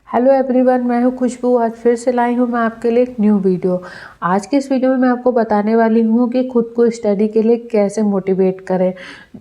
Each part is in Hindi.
हेलो एवरीवन, मैं हूँ खुशबू। आज फिर से लाई हूँ मैं आपके लिए एक न्यू वीडियो। आज की इस वीडियो में मैं आपको बताने वाली हूँ कि खुद को स्टडी के लिए कैसे मोटिवेट करें,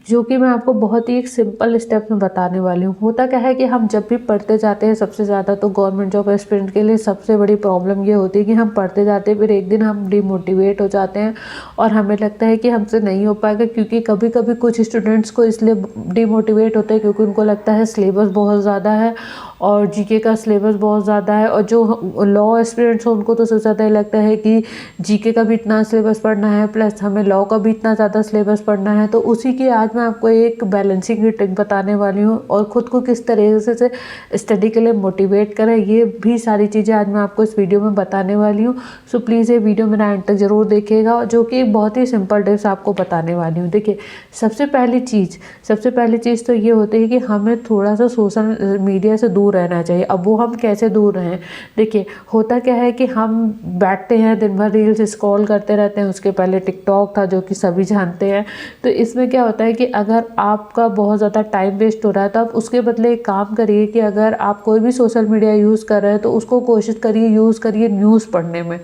जो कि मैं आपको बहुत ही एक सिंपल स्टेप में बताने वाली हूँ। होता क्या है कि हम जब भी पढ़ते जाते हैं, सबसे ज़्यादा तो गवर्नमेंट जॉब एस्पिरेंट के लिए सबसे बड़ी प्रॉब्लम ये होती है कि हम पढ़ते जाते हैं, फिर एक दिन हम डिमोटिवेट हो जाते हैं और हमें लगता है कि हमसे नहीं हो पाएगा। क्योंकि कभी कभी कुछ स्टूडेंट्स को इसलिए डिमोटिवेट होते हैं क्योंकि उनको लगता है सिलेबस बहुत ज़्यादा है और जीके का सिलेबस बहुत ज़्यादा है। और जो लॉ एस्पिरेंट्स हैं उनको तो सबसे ज़्यादा ये लगता है कि जीके का भी इतना सिलेबस पढ़ना है, प्लस हमें लॉ का भी इतना ज़्यादा सिलेबस पढ़ना है। तो उसी की आज मैं आपको एक बैलेंसिंग की ट्रिक बताने वाली हूँ और ख़ुद को किस तरीके से स्टडी के लिए मोटिवेट करें, ये भी सारी चीज़ें आज मैं आपको इस वीडियो में बताने वाली हूँ। सो प्लीज़ ये वीडियो मेरा एंड तक ज़रूर देखिएगा, जो कि बहुत ही सिंपल टिप्स आपको बताने वाली हूँ। देखिए, सबसे पहली चीज़ तो ये होती है कि हमें थोड़ा सा सोशल मीडिया से दूर रहना चाहिए। अब वो हम कैसे दूर रहें? देखिए, होता क्या है कि हम बैठते हैं दिन भर रील्स स्क्रॉल करते रहते हैं। उसके पहले टिकटॉक था, जो कि सभी जानते हैं। तो इसमें क्या होता है कि अगर आपका बहुत ज़्यादा टाइम वेस्ट हो रहा है तो आप उसके बदले एक काम करिए कि अगर आप कोई भी सोशल मीडिया यूज़ कर रहे हैं तो उसको कोशिश करिए यूज़ करिए न्यूज़ पढ़ने में,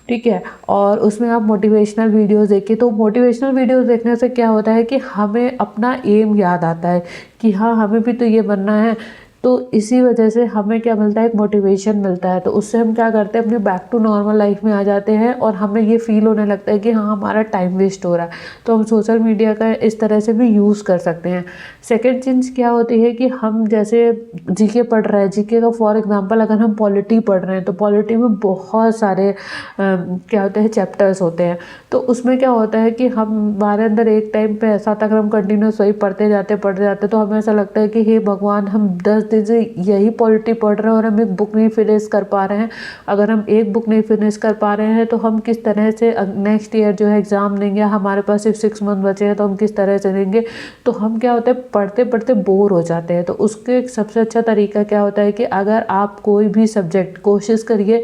ठीक है। और उसमें आप मोटिवेशनल वीडियोस देखिए। तो मोटिवेशनल वीडियोस देखने से क्या होता है कि हमें अपना एम याद आता है कि हाँ, हमें भी तो ये बनना है। तो इसी वजह से हमें क्या मिलता है, एक मोटिवेशन मिलता है। तो उससे हम क्या करते हैं, अपनी बैक टू नॉर्मल लाइफ में आ जाते हैं और हमें ये फील होने लगता है कि हाँ, हमारा टाइम वेस्ट हो रहा है। तो हम सोशल मीडिया का इस तरह से भी यूज़ कर सकते हैं। सेकेंड चीज़ क्या होती है कि हम जैसे जीके पढ़ रहे हैं, जीके का फॉर एग्जाम्पल अगर हम पॉलिटी पढ़ रहे हैं तो पॉलिटी में बहुत सारे क्या होते हैं, चैप्टर्स होते हैं। तो उसमें क्या होता है कि हमारे अंदर एक टाइम पे ऐसा था, अगर हम कंटिन्यूस वही पढ़ते जाते तो हमें ऐसा लगता है कि हे भगवान, हम 10 दिन से यही पॉलिटी पढ़ रहे हैं और हम एक बुक नहीं फिनिश कर पा रहे हैं। अगर हम एक बुक नहीं फिनिश कर पा रहे हैं तो हम किस तरह से नेक्स्ट ईयर जो है एग्ज़ाम देंगे? हमारे पास सिर्फ 6 मंथ बचे हैं तो हम किस तरह से देंगे? तो हम क्या होता है, पढ़ते पढ़ते बोर हो जाते हैं। तो उसके सबसे अच्छा तरीका क्या होता है कि अगर आप कोई भी सब्जेक्ट, कोशिश करिए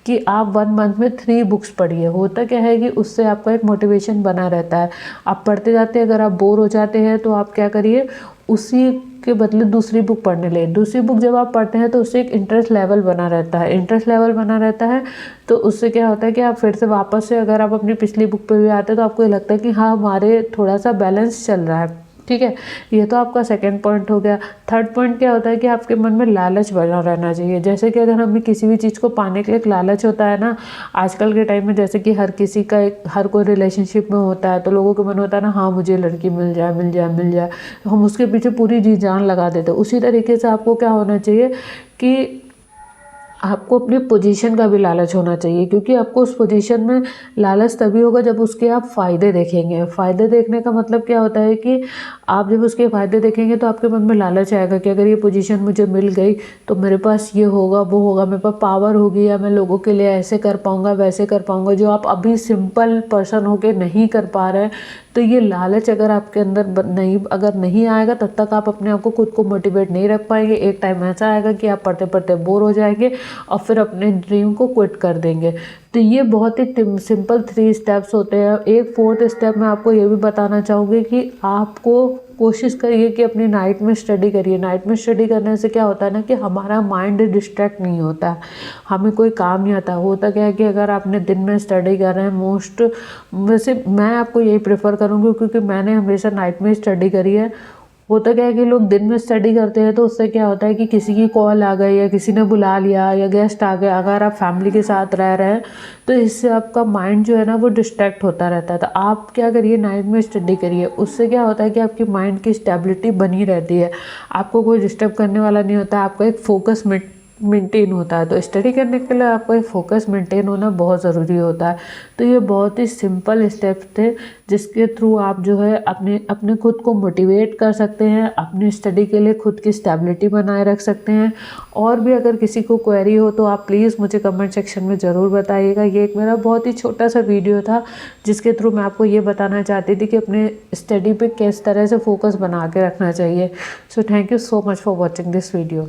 कि आप 1 मंथ में 3 बुक्स पढ़िए। होता क्या है कि उससे आपका एक मोटिवेशन बना रहता है। आप पढ़ते जाते हैं, अगर आप बोर हो जाते हैं तो आप क्या करिए, उसी के बदले दूसरी बुक पढ़ने लें। दूसरी बुक जब आप पढ़ते हैं तो उससे एक इंटरेस्ट लेवल बना रहता है। तो उससे क्या होता है कि आप फिर से वापस से, अगर आप अपनी पिछली बुक पे भी आते हैं तो आपको ये लगता है कि हाँ, हमारे थोड़ा सा बैलेंस चल रहा है, ठीक है। ये तो आपका सेकंड पॉइंट हो गया। थर्ड पॉइंट क्या होता है कि आपके मन में लालच बना रहना चाहिए। जैसे कि अगर हमें किसी भी चीज़ को पाने के लिए एक लालच होता है ना, आजकल के टाइम में जैसे कि हर किसी का हर कोई रिलेशनशिप में होता है, तो लोगों का मन होता है ना, हाँ मुझे लड़की मिल जाए मिल जाए मिल जाए, हम उसके पीछे पूरी जी जान लगा देते हैं। उसी तरीके से आपको क्या होना चाहिए कि आपको अपनी पोजीशन का भी लालच होना चाहिए। क्योंकि आपको उस पोजीशन में लालच तभी होगा जब उसके आप फ़ायदे देखेंगे। फ़ायदे देखने का मतलब क्या होता है कि आप जब उसके फ़ायदे देखेंगे तो आपके मन में लालच आएगा कि अगर ये पोजीशन मुझे मिल गई तो मेरे पास ये होगा, वो होगा, मेरे पास पावर होगी, या मैं लोगों के लिए ऐसे कर पाऊँगा, वैसे कर पाऊँगा, जो आप अभी सिंपल पर्सन होके नहीं कर पा रहे हैं। तो ये लालच अगर आपके अंदर अगर नहीं आएगा, तब तक आप अपने आप को खुद को मोटिवेट नहीं रख पाएंगे। एक टाइम ऐसा आएगा कि आप पढ़ते पढ़ते बोर हो जाएंगे और फिर अपने ड्रीम को क्विट कर देंगे। तो ये बहुत ही सिंपल 3 स्टेप्स होते हैं। एक फोर्थ स्टेप मैं आपको ये भी बताना चाहूँगी कि आपको कोशिश करिए कि अपनी नाइट में स्टडी करिए। नाइट में स्टडी करने से क्या होता है ना कि हमारा माइंड डिस्ट्रैक्ट नहीं होता है, हमें कोई काम नहीं आता। होता क्या है कि अगर आपने दिन में स्टडी कर रहे हैं, वैसे मैं आपको यही प्रेफर करूँगी क्योंकि मैंने हमेशा नाइट में स्टडी करी है। होता क्या है कि लोग दिन में स्टडी करते हैं तो उससे क्या होता है कि किसी की कॉल आ गई या किसी ने बुला लिया या गेस्ट आ गए, अगर आप फैमिली के साथ रह रहे हैं तो इससे आपका माइंड जो है ना वो डिस्ट्रैक्ट होता रहता है। तो आप क्या करिए, नाइट में स्टडी करिए। उससे क्या होता है कि आपकी माइंड की स्टेबिलिटी बनी रहती है, आपको कोई डिस्टर्ब करने वाला नहीं होता, आपका एक फोकस मेंटेन होता है। तो स्टडी करने के लिए आपको एक फोकस मेंटेन होना बहुत ज़रूरी होता है। तो ये बहुत ही सिंपल स्टेप्स थे जिसके थ्रू आप जो है अपने खुद को मोटिवेट कर सकते हैं, अपनी स्टडी के लिए खुद की स्टेबिलिटी बनाए रख सकते हैं। और भी अगर किसी को क्वेरी हो तो आप प्लीज़ मुझे कमेंट सेक्शन में ज़रूर बताइएगा। ये एक मेरा बहुत ही छोटा सा वीडियो था जिसके थ्रू मैं आपको ये बताना चाहती थी कि अपने स्टडी पे किस तरह से फोकस बना के रखना चाहिए। So thank you so much for watching this video.